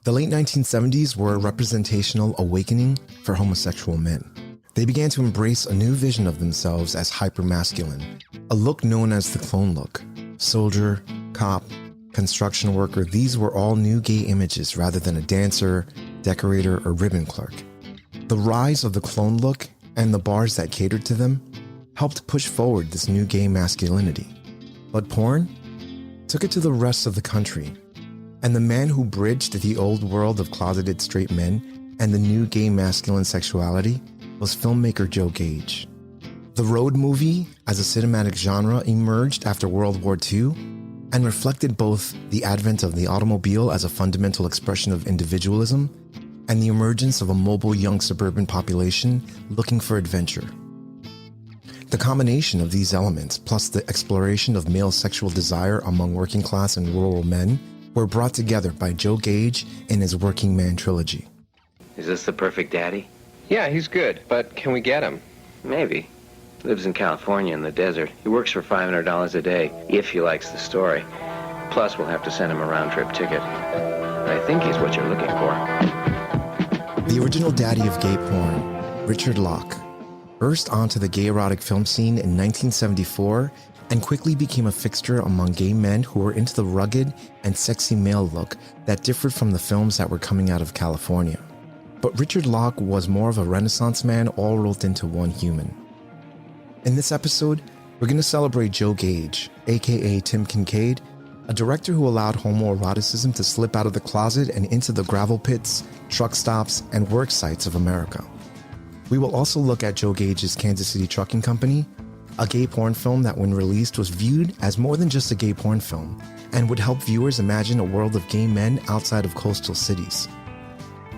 The late 1970s were a representational awakening for homosexual men. They began to embrace a new vision of themselves as hypermasculine, a look known as the clone look. Soldier, cop, construction worker, these were all new gay images rather than a dancer, decorator, or ribbon clerk. The rise of the clone look and the bars that catered to them helped push forward this new gay masculinity. But porn took it to the rest of the country, and the man who bridged the old world of closeted straight men and the new gay masculine sexuality was filmmaker Joe Gage. The road movie as a cinematic genre emerged after World War II and reflected both the advent of the automobile as a fundamental expression of individualism and the emergence of a mobile young suburban population looking for adventure. The combination of these elements, plus the exploration of male sexual desire among working class and rural men, were brought together by Joe Gage in his Working Man Trilogy. Is this the perfect daddy? Yeah, he's good, but can we get him? Maybe. Lives in California in the desert. He works for $500 a day, if he likes the story. Plus, we'll have to send him a round-trip ticket. I think he's what you're looking for. The original daddy of gay porn, Richard Locke, burst onto the gay erotic film scene in 1974 and quickly became a fixture among gay men who were into the rugged and sexy male look that differed from the films that were coming out of California. But Richard Locke was more of a Renaissance man all rolled into one human. In this episode, we're going to celebrate Joe Gage, aka Tim KINCAID, a director who allowed homoeroticism to slip out of the closet and into the gravel pits, truck stops, and work sites of America. We will also look at Joe Gage's Kansas City Trucking Company, a gay porn film that when released was viewed as more than just a gay porn film and would help viewers imagine a world of gay men outside of coastal cities.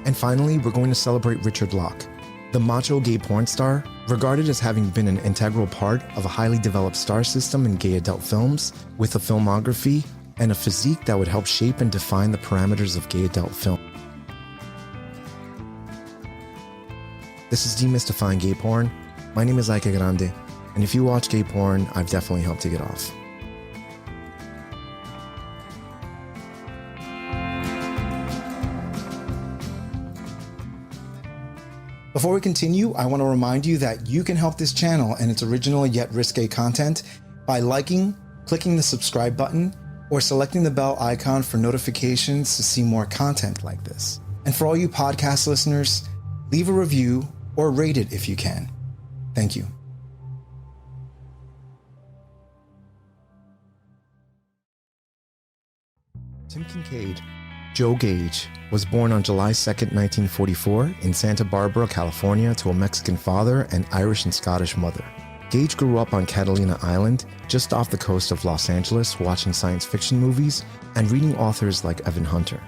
And finally, we're going to celebrate Richard Locke, the macho gay porn star, regarded as having been an integral part of a highly developed star system in gay adult films, with a filmography and a physique that would help shape and define the parameters of gay adult film. This is Demystifying Gay Porn. My name is Ike Grande, and if you watch gay porn, I've definitely helped to get off. Before we continue, I want to remind you that you can help this channel and its original yet risque content by liking, clicking the subscribe button, or selecting the bell icon for notifications to see more content like this. And for all you podcast listeners, leave a review or rate it if you can. Thank you. Tim KINCAID, Joe Gage, was born on July 2nd, 1944 in Santa Barbara, California to a Mexican father and Irish and Scottish mother. Gage grew up on Catalina Island, just off the coast of Los Angeles, watching science fiction movies and reading authors like Evan Hunter.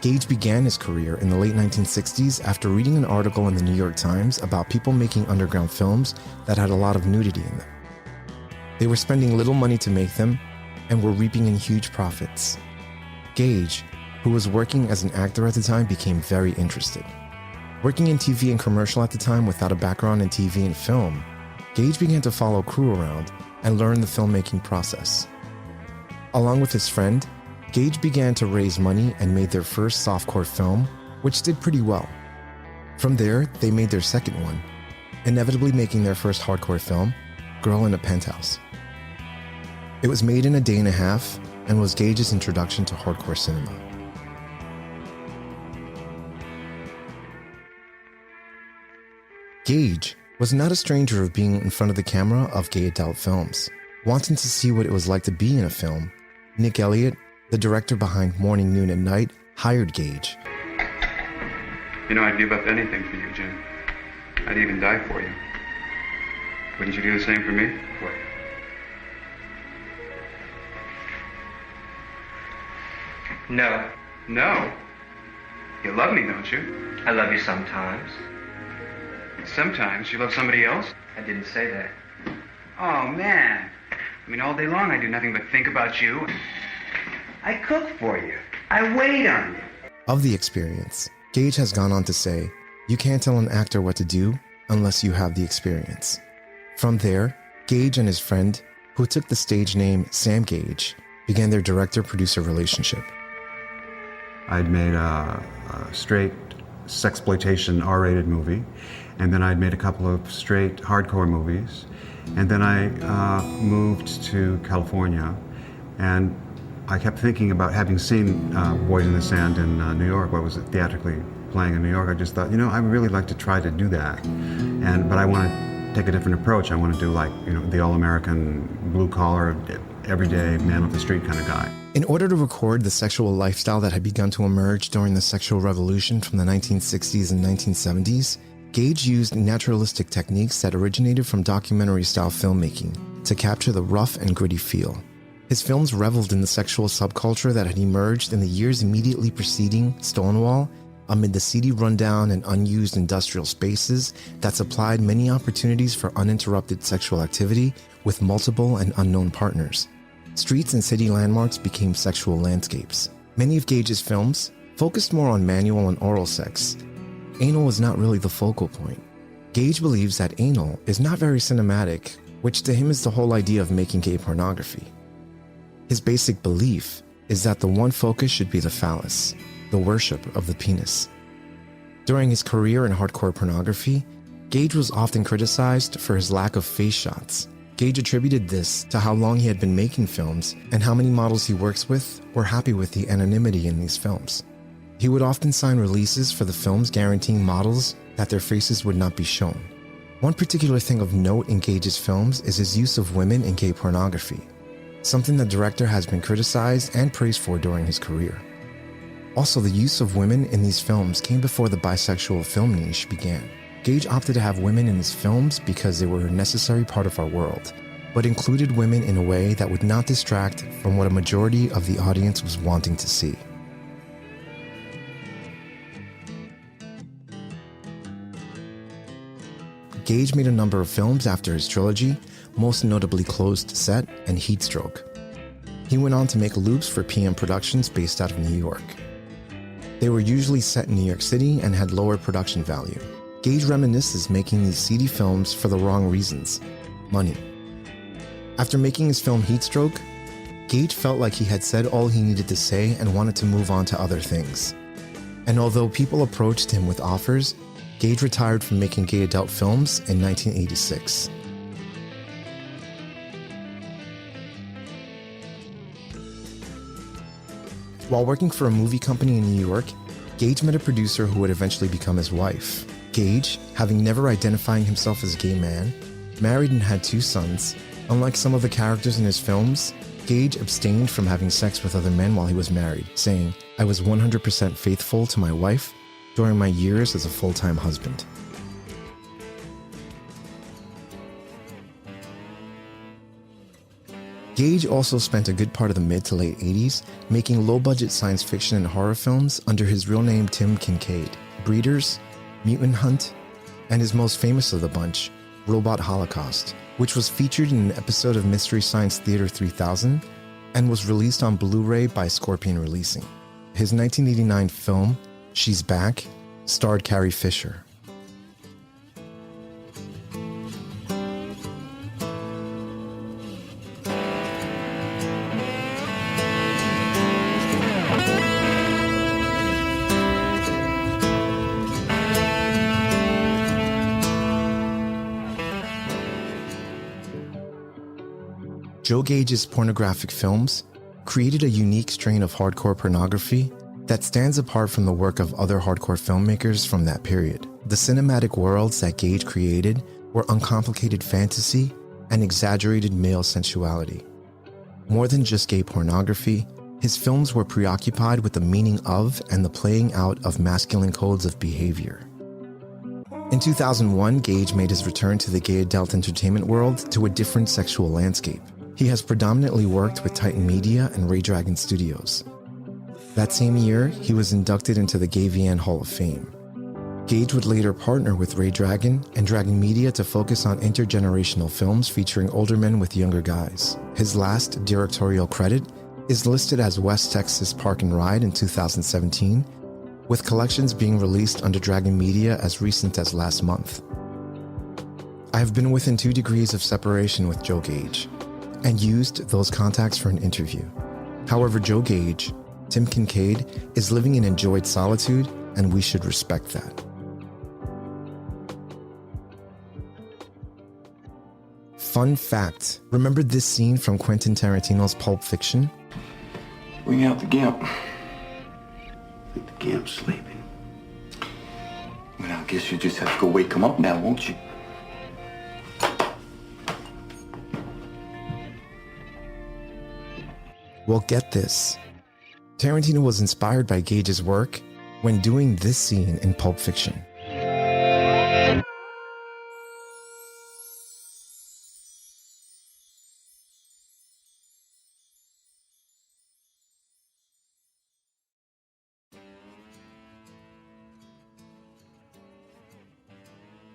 Gage began his career in the late 1960s after reading an article in the New York Times about people making underground films that had a lot of nudity in them. They were spending little money to make them and were reaping in huge profits. Gage, who was working as an actor at the time, became very interested. Working in TV and commercial at the time without a background in TV and film, Gage began to follow crew around and learn the filmmaking process. Along with his friend, Gage began to raise money and made their first softcore film, which did pretty well. From there, they made their second one, inevitably making their first hardcore film, Girl in a Penthouse. It was made in a day and a half and was Gage's introduction to hardcore cinema. Gage was not a stranger of being in front of the camera of gay adult films. Wanting to see what it was like to be in a film, Nick Elliott, the director behind Morning, Noon, and Night, hired Gage. You know, I'd give up anything for you, Jim. I'd even die for you. Wouldn't you do the same for me? What? No. No? You love me, don't you? I love you sometimes. Sometimes you love somebody else? I didn't say that. Oh, man. I mean, all day long I do nothing but think about you. I cook for you. I wait on you. Of the experience, Gage has gone on to say, "You can't tell an actor what to do unless you have the experience." From there, Gage and his friend, who took the stage name Sam Gage, began their director-producer relationship. I'd made a straight sexploitation R-rated movie, and then I'd made a couple of straight hardcore movies, and then I moved to California, and I kept thinking about, having seen Boys in the Sand in New York, what was theatrically playing in New York, I just thought, I would really like to try to do that, but I want to take a different approach. I want to do the all-American, blue-collar, everyday man of the street kind of guy. In order to record the sexual lifestyle that had begun to emerge during the sexual revolution from the 1960s and 1970s, Gage used naturalistic techniques that originated from documentary-style filmmaking to capture the rough and gritty feel. His films reveled in the sexual subculture that had emerged in the years immediately preceding Stonewall, amid the seedy rundown and unused industrial spaces that supplied many opportunities for uninterrupted sexual activity with multiple and unknown partners. Streets and city landmarks became sexual landscapes. Many of Gage's films focused more on manual and oral sex. Anal was not really the focal point. Gage believes that anal is not very cinematic, which to him is the whole idea of making gay pornography. His basic belief is that the one focus should be the phallus, the worship of the penis. During his career in hardcore pornography, Gage was often criticized for his lack of face shots. Gage attributed this to how long he had been making films and how many models he works with were happy with the anonymity in these films. He would often sign releases for the films guaranteeing models that their faces would not be shown. One particular thing of note in Gage's films is his use of women in gay pornography, something the director has been criticized and praised for during his career. Also, the use of women in these films came before the bisexual film niche began. Gage opted to have women in his films because they were a necessary part of our world, but included women in a way that would not distract from what a majority of the audience was wanting to see. Gage made a number of films after his trilogy, most notably Closed Set and Heatstroke. He went on to make loops for PM Productions based out of New York. They were usually set in New York City and had lower production value. Gage reminisces making these seedy films for the wrong reasons: money. After making his film Heatstroke, Gage felt like he had said all he needed to say and wanted to move on to other things. And although people approached him with offers, Gage retired from making gay adult films in 1986. While working for a movie company in New York, Gage met a producer who would eventually become his wife. Gage, having never identifying himself as a gay man, married and had 2 sons. Unlike some of the characters in his films, Gage abstained from having sex with other men while he was married, saying, "I was 100% faithful to my wife during my years as a full-time husband." Gage also spent a good part of the mid to late 80s making low-budget science fiction and horror films under his real name Tim KINCAID, Breeders, Mutant Hunt, and his most famous of the bunch, Robot Holocaust, which was featured in an episode of Mystery Science Theater 3000 and was released on Blu-ray by Scorpion Releasing. His 1989 film, She's Back, starred Carrie Fisher. Joe Gage's pornographic films created a unique strain of hardcore pornography that stands apart from the work of other hardcore filmmakers from that period. The cinematic worlds that Gage created were uncomplicated fantasy and exaggerated male sensuality. More than just gay pornography, his films were preoccupied with the meaning of and the playing out of masculine codes of behavior. In 2001, Gage made his return to the gay adult entertainment world to a different sexual landscape. He has predominantly worked with Titan Media and Ray Dragon Studios. That same year, he was inducted into the Gay VN Hall of Fame. Gage would later partner with Ray Dragon and Dragon Media to focus on intergenerational films featuring older men with younger guys. His last directorial credit is listed as West Texas Park and Ride in 2017, with collections being released under Dragon Media as recent as last month. I have been within 2 degrees of separation with Joe Gage and used those contacts for an interview. However, Joe Gage, Tim Kincaid, is living in enjoyed solitude, and we should respect that. Fun fact, remember this scene from Quentin Tarantino's Pulp Fiction? Bring out the Gimp. I think the Gimp's sleeping. Well, I guess you just have to go wake him up now, won't you? Well, get this. Tarantino was inspired by Gage's work when doing this scene in Pulp Fiction.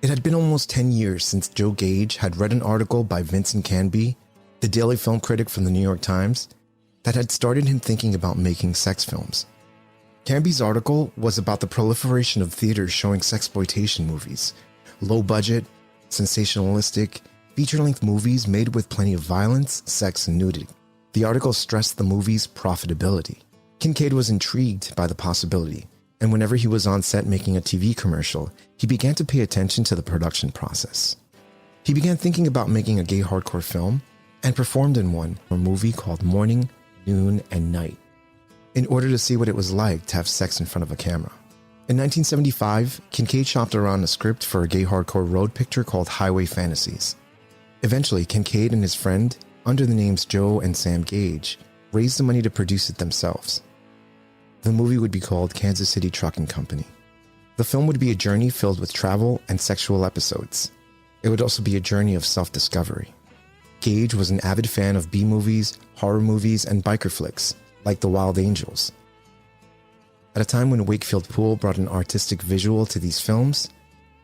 It had been almost 10 years since Joe Gage had read an article by Vincent Canby, the daily film critic from the New York Times, that had started him thinking about making sex films. Canby's article was about the proliferation of theaters showing sexploitation movies, low-budget, sensationalistic, feature-length movies made with plenty of violence, sex, and nudity. The article stressed the movie's profitability. Kincaid was intrigued by the possibility, and whenever he was on set making a TV commercial, he began to pay attention to the production process. He began thinking about making a gay hardcore film and performed in one, a movie called Morning, Noon, and Night, in order to see what it was like to have sex in front of a camera. In 1975, Kincaid shopped around a script for a gay hardcore road picture called Highway Fantasies. Eventually, Kincaid and his friend, under the names Joe and Sam Gage, raised the money to produce it themselves. The movie would be called Kansas City Trucking Company. The film would be a journey filled with travel and sexual episodes. It would also be a journey of self-discovery. Gage was an avid fan of B-movies, horror movies, and biker flicks, like The Wild Angels. At a time when Wakefield Pool brought an artistic visual to these films,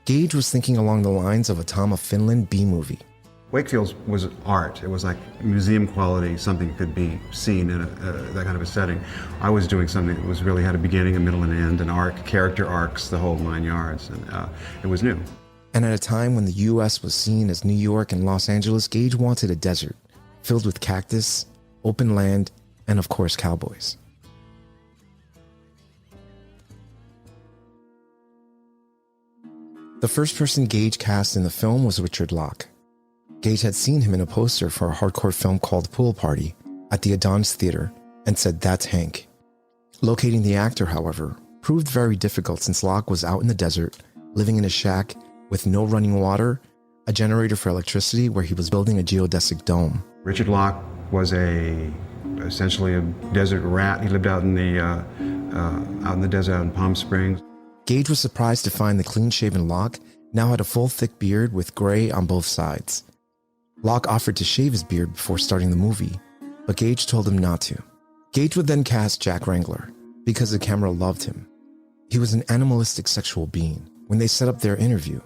Gage was thinking along the lines of a Tom of Finland B-movie. Wakefield was art. It was like museum quality, something could be seen in that kind of a setting. I was doing something that was really had a beginning, a middle, and end, an arc, character arcs, the whole 9 yards, and it was new. And at a time when the U.S. was seen as New York and Los Angeles, Gage wanted a desert, filled with cactus, open land, and of course cowboys. The first person Gage cast in the film was Richard Locke. Gage had seen him in a poster for a hardcore film called Pool Party at the Adonis Theater and said, "That's Hank." Locating the actor, however, proved very difficult since Locke was out in the desert, living in a shack with no running water, a generator for electricity where he was building a geodesic dome. Richard Locke was essentially a desert rat. He lived out in the desert out in Palm Springs. Gage was surprised to find the clean-shaven Locke now had a full thick beard with gray on both sides. Locke offered to shave his beard before starting the movie, but Gage told him not to. Gage would then cast Jack Wrangler because the camera loved him. He was an animalistic sexual being. When they set up their interview,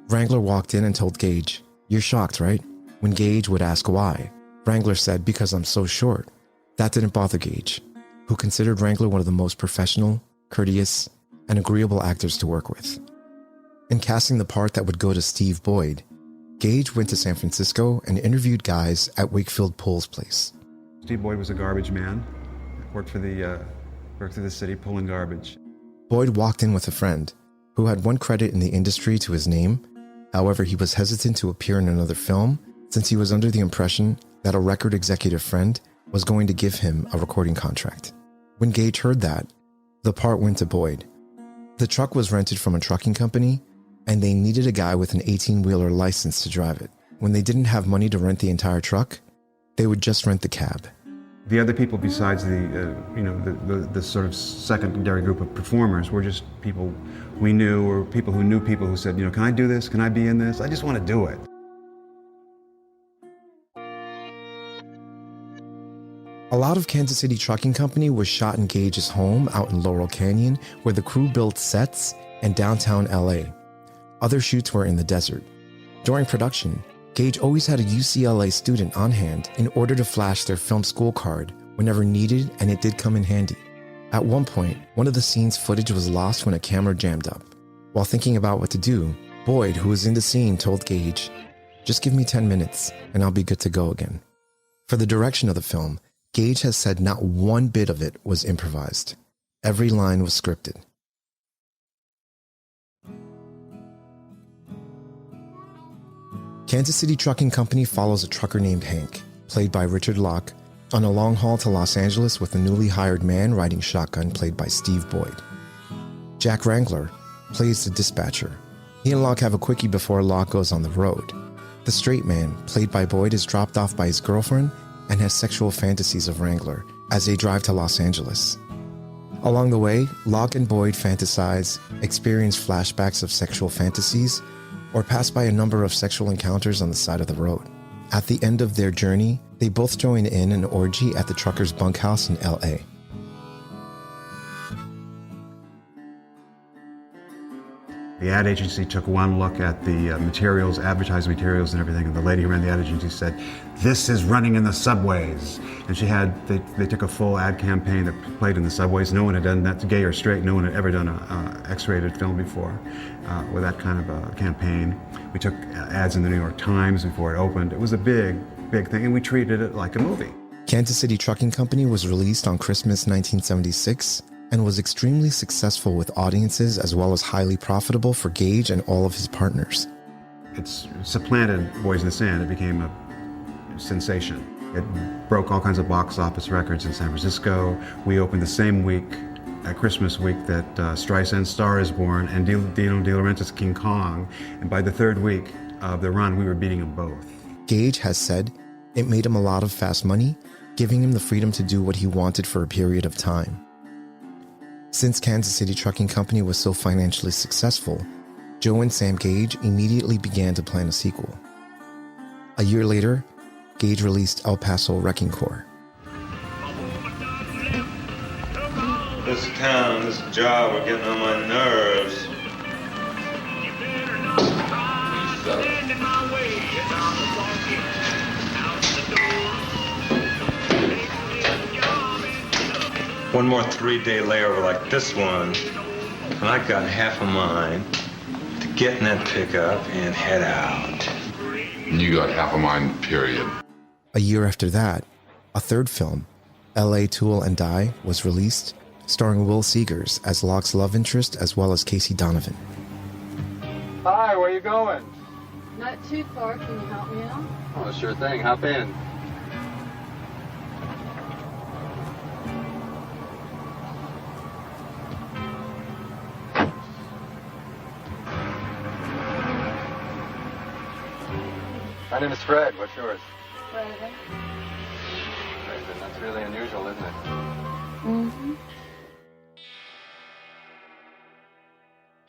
Wrangler walked in and told Gage, "You're shocked, right?" When Gage would ask why, Wrangler said, "Because I'm so short." That didn't bother Gage, who considered Wrangler one of the most professional, courteous, and agreeable actors to work with. In casting the part that would go to Steve Boyd, Gage went to San Francisco and interviewed guys at Wakefield Pool's place. Steve Boyd was a garbage man, worked for the city pulling garbage. Boyd walked in with a friend who had one credit in the industry to his name. However, he was hesitant to appear in another film since he was under the impression that a record executive friend was going to give him a recording contract. When Gage heard that, the part went to Boyd. The truck was rented from a trucking company, and they needed a guy with an 18-wheeler license to drive it. When they didn't have money to rent the entire truck, they would just rent the cab. The other people besides the sort of secondary group of performers were just people we knew or people who knew people who said, "Can I do this? Can I be in this? I just want to do it." A lot of Kansas City Trucking Company was shot in Gage's home out in Laurel Canyon, where the crew built sets, and downtown LA. Other shoots were in the desert. During production, Gage always had a UCLA student on hand in order to flash their film school card whenever needed, and it did come in handy. At one point, one of the scene's footage was lost when a camera jammed up. While thinking about what to do, Boyd, who was in the scene, told Gage, "Just give me 10 minutes and I'll be good to go again." For the direction of the film, Gage has said not one bit of it was improvised. Every line was scripted. Kansas City Trucking Company follows a trucker named Hank, played by Richard Locke, on a long haul to Los Angeles with a newly hired man riding shotgun, played by Steve Boyd. Jack Wrangler plays the dispatcher. He and Locke have a quickie before Locke goes on the road. The straight man, played by Boyd, is dropped off by his girlfriend and has sexual fantasies of Wrangler as they drive to Los Angeles. Along the way, Locke and Boyd fantasize, experience flashbacks of sexual fantasies, or pass by a number of sexual encounters on the side of the road. At the end of their journey, they both join in an orgy at the trucker's bunkhouse in LA. The ad agency took one look at the materials, advertising materials and everything, and the lady who ran the ad agency said, "This is running in the subways." And they took a full ad campaign that played in the subways. No one had done that, gay or straight, no one had ever done a X-rated film before with that kind of a campaign. We took ads in the New York Times before it opened. It was a big, big thing, and we treated it like a movie. Kansas City Trucking Company was released on Christmas 1976, and was extremely successful with audiences as well as highly profitable for Gage and all of his partners. It's supplanted Boys in the Sand. It became a sensation. It broke all kinds of box office records in San Francisco. We opened the same week, at Christmas week, that Streisand's Star is Born and Dino De Laurentiis' King Kong. And by the third week of the run, we were beating them both. Gage has said it made him a lot of fast money, giving him the freedom to do what he wanted for a period of time. Since Kansas City Trucking Company was so financially successful, Joe and Sam Gage immediately began to plan a sequel. A year later, Gage released El Paso Wrecking Corps. This town, this job are getting on my nerves. One more 3-day layover like this one, and I got half a mind to get in that pickup and head out. You got half a mind, period. A year after that, a third film, L.A. Tool and Die, was released, starring Will Seegers as Locke's love interest as well as Casey Donovan. Hi, where you going? Not too far. Can you help me out? Oh, sure thing. Hop in. My name is Fred. What's yours? Fred. That's really unusual, isn't it? Mm-hmm.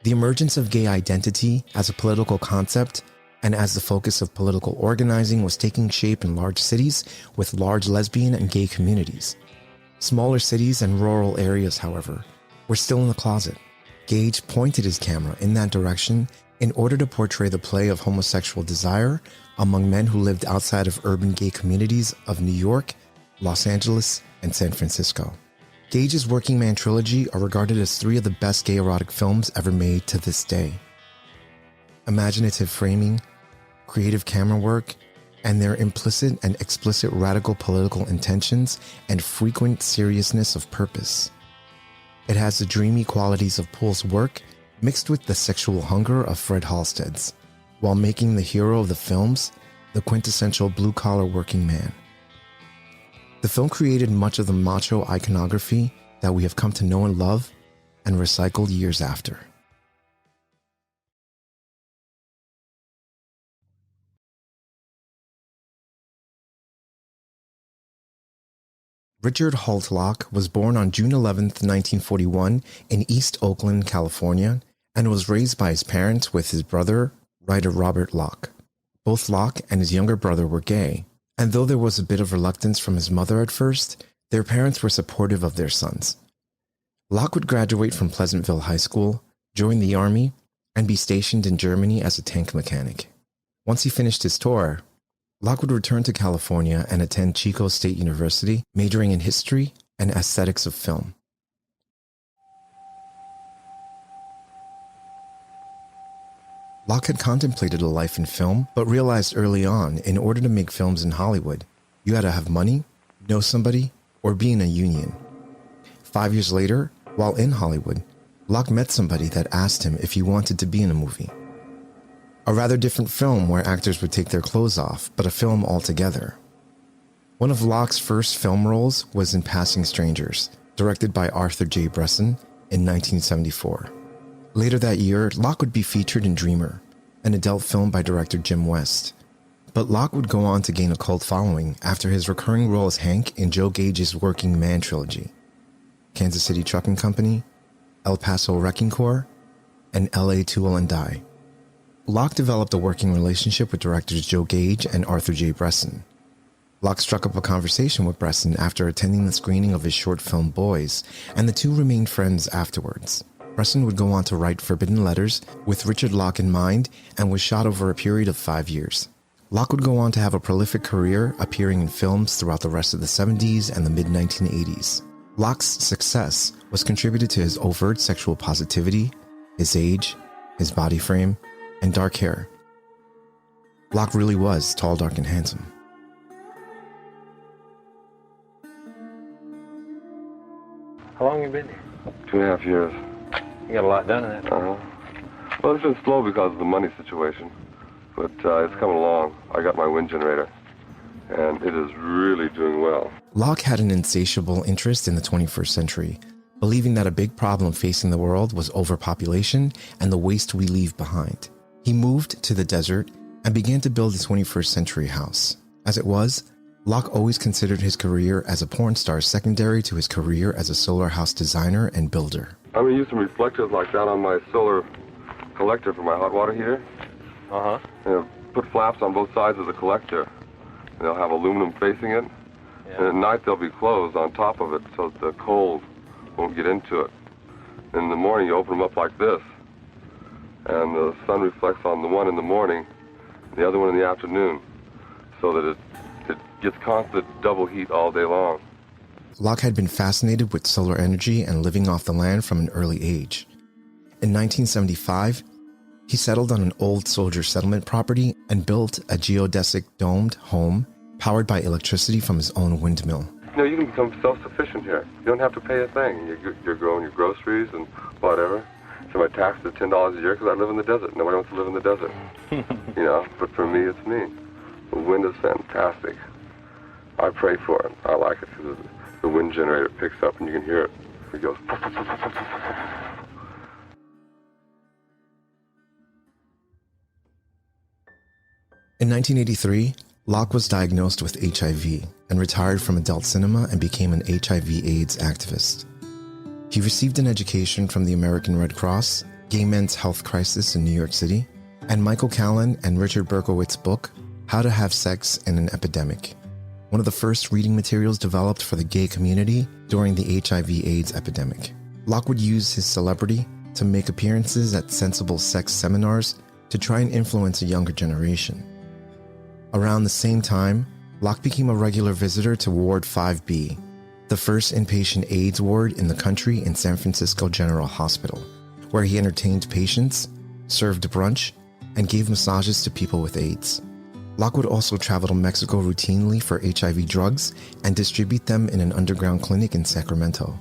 The emergence of gay identity as a political concept and as the focus of political organizing was taking shape in large cities with large lesbian and gay communities. Smaller cities and rural areas, however, were still in the closet. Gage pointed his camera in that direction in order to portray the play of homosexual desire among men who lived outside of urban gay communities of New York, Los Angeles, and San Francisco. Gage's Working Man Trilogy are regarded as 3 of the best gay erotic films ever made to this day. Imaginative framing, creative camera work, and their implicit and explicit radical political intentions and frequent seriousness of purpose. It has the dreamy qualities of Pohl's work mixed with the sexual hunger of Fred Halstead's, while making the hero of the films the quintessential blue-collar working man. The film created much of the macho iconography that we have come to know and love and recycled years after. Richard Holt Locke was born on June 11, 1941 in East Oakland, California, and was raised by his parents with his brother, writer Robert Locke. Both Locke and his younger brother were gay, and though there was a bit of reluctance from his mother at first, their parents were supportive of their sons. Locke would graduate from Pleasantville High School, join the Army, and be stationed in Germany as a tank mechanic. Once he finished his tour, Locke would return to California and attend Chico State University, majoring in history and aesthetics of film. Locke had contemplated a life in film, but realized early on, in order to make films in Hollywood, you had to have money know somebody, or be in a union. 5 years later, while in Hollywood, Locke met somebody that asked him if he wanted to be in a movie. A rather different film where actors would take their clothes off, but a film altogether. One of Locke's first film roles was in Passing Strangers, directed by Arthur J. Bresson in 1974. Later that year, Locke would be featured in Dreamer, an adult film by director Jim West. But Locke would go on to gain a cult following after his recurring role as Hank in Joe Gage's Working Man Trilogy, Kansas City Trucking Company, El Paso Wrecking Corps, and LA Tool and Die. Locke developed a working relationship with directors Joe Gage and Arthur J. Bresson. Locke struck up a conversation with Bresson after attending the screening of his short film Boys, and the two remained friends afterwards. Bresson would go on to write Forbidden Letters with Richard Locke in mind and was shot over a period of 5 years. Locke would go on to have a prolific career appearing in films throughout the rest of the 70s and the mid-1980s. Locke's success was contributed to his overt sexual positivity, his age, his body frame, and dark hair. Locke really was tall, dark, and handsome. How long have you been here? 2.5 years. You got a lot done in that time. Well, it's been slow because of the money situation, but it's coming along. I got my wind generator, and it is really doing well. Locke had an insatiable interest in the 21st century, believing that a big problem facing the world was overpopulation and the waste we leave behind. He moved to the desert and began to build a 21st century house. As it was, Locke always considered his career as a porn star secondary to his career as a solar house designer and builder. I'm going to use some reflectors like that on my solar collector for my hot water heater. And put flaps on both sides of the collector. And they'll have aluminum facing it. Yeah. And at night they'll be closed on top of it so that the cold won't get into it. In the morning you open them up like this. And the sun reflects on the one in the morning, the other one in the afternoon, so that it gets constant double heat all day long. Locke had been fascinated with solar energy and living off the land from an early age. In 1975, he settled on an old soldier settlement property and built a geodesic domed home powered by electricity from his own windmill. You know, you can become self-sufficient here. You don't have to pay a thing. You're growing your groceries and whatever. So my tax is $10 a year because I live in the desert. Nobody wants to live in the desert. You know, but for me, it's me. The wind is fantastic. I pray for it. I like it because the wind generator picks up and you can hear it. It goes. In 1983, Locke was diagnosed with HIV and retired from adult cinema and became an HIV/AIDS activist. He received an education from the American Red Cross, Gay Men's Health Crisis in New York City, and Michael Callan and Richard Berkowitz's book, How to Have Sex in an Epidemic, one of the first reading materials developed for the gay community during the HIV/AIDS epidemic. Locke would use his celebrity to make appearances at sensible sex seminars to try and influence a younger generation. Around the same time, Locke became a regular visitor to Ward 5B, the first inpatient AIDS ward in the country in San Francisco General Hospital, where he entertained patients, served brunch, and gave massages to people with AIDS. Locke would also travel to Mexico routinely for HIV drugs and distribute them in an underground clinic in Sacramento.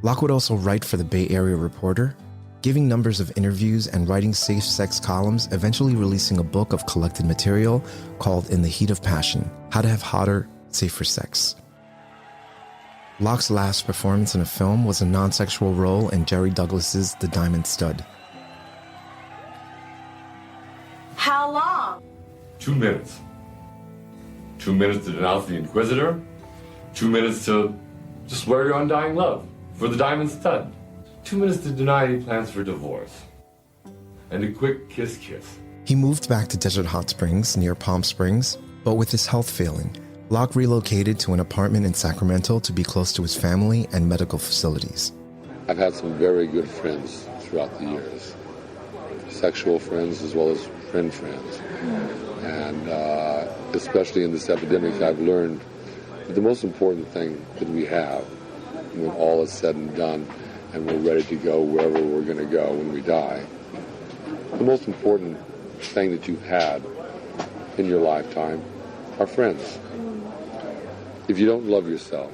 Locke would also write for the Bay Area Reporter, giving numbers of interviews and writing safe sex columns, eventually releasing a book of collected material called In the Heat of Passion, How to Have Hotter, Safer Sex. Locke's last performance in a film was a non-sexual role in Jerry Douglas's The Diamond Stud. How long? 2 minutes. 2 minutes to denounce the Inquisitor. 2 minutes to swear your undying love for the Diamond Stud. 2 minutes to deny any plans for divorce. And a quick kiss. He moved back to Desert Hot Springs near Palm Springs, but with his health failing, Locke relocated to an apartment in Sacramento to be close to his family and medical facilities. I've had some very good friends throughout the years. Sexual friends as well as friends. And especially in this epidemic, I've learned that the most important thing that we have when all is said and done and we're ready to go wherever we're going to go when we die, the most important thing that you've had in your lifetime are friends. If you don't love yourself,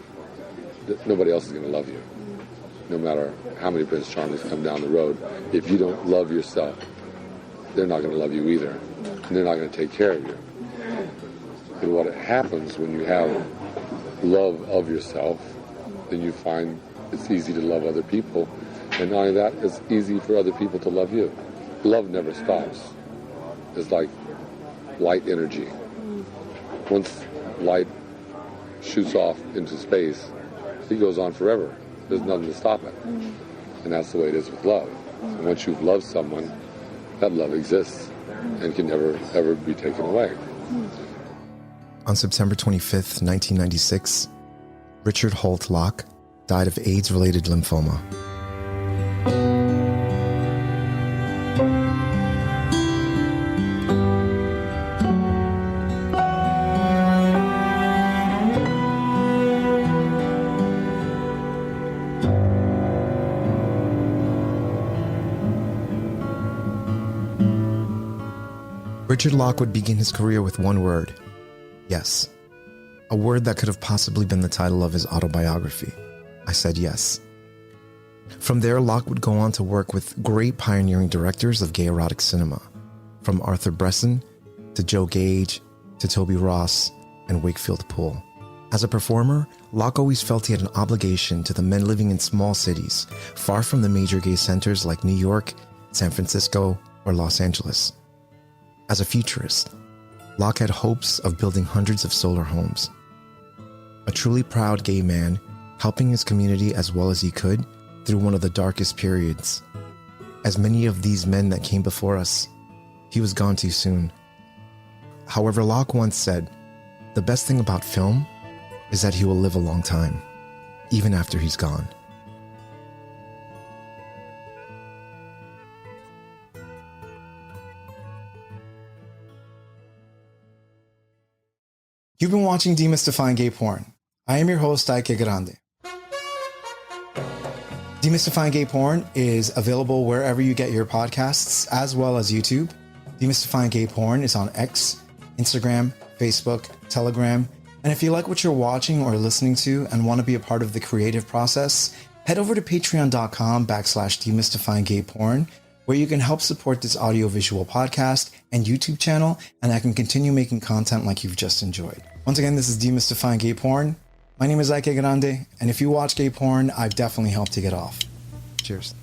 nobody else is going to love you. No matter how many Prince Charmings come down the road, if you don't love yourself, they're not going to love you either. And they're not going to take care of you. And what happens when you have love of yourself, then you find it's easy to love other people. And not only that, it's easy for other people to love you. Love never stops. It's like light energy. Once light shoots off into space, it goes on forever. There's nothing to stop it. And that's the way it is with love. And once you've loved someone, that love exists and can never, ever be taken away. On September 25th, 1996, Richard Holt Locke died of AIDS-related lymphoma. Richard Locke would begin his career with one word: yes. A word that could have possibly been the title of his autobiography. I said yes. From there, Locke would go on to work with great pioneering directors of gay erotic cinema, from Arthur Bresson to Joe Gage to Toby Ross and Wakefield Poole. As a performer, Locke always felt he had an obligation to the men living in small cities, far from the major gay centers like New York, San Francisco, or Los Angeles. As a futurist, Locke had hopes of building hundreds of solar homes. A truly proud gay man, helping his community as well as he could through one of the darkest periods. As many of these men that came before us, he was gone too soon. However, Locke once said, "The best thing about film is that he will live a long time, even after he's gone." You've been watching Demystifying Gay Porn. I am your host, Ike Grande. Demystifying Gay Porn is available wherever you get your podcasts, as well as YouTube. Demystifying Gay Porn is on X, Instagram, Facebook, Telegram. And if you like what you're watching or listening to and want to be a part of the creative process, head over to patreon.com/demystifyinggayporn, where you can help support this audiovisual podcast and YouTube channel, and I can continue making content like you've just enjoyed. Once again, this is Demystifying Gay Porn. My name is Ike Grande, and if you watch gay porn, I've definitely helped to get off. Cheers.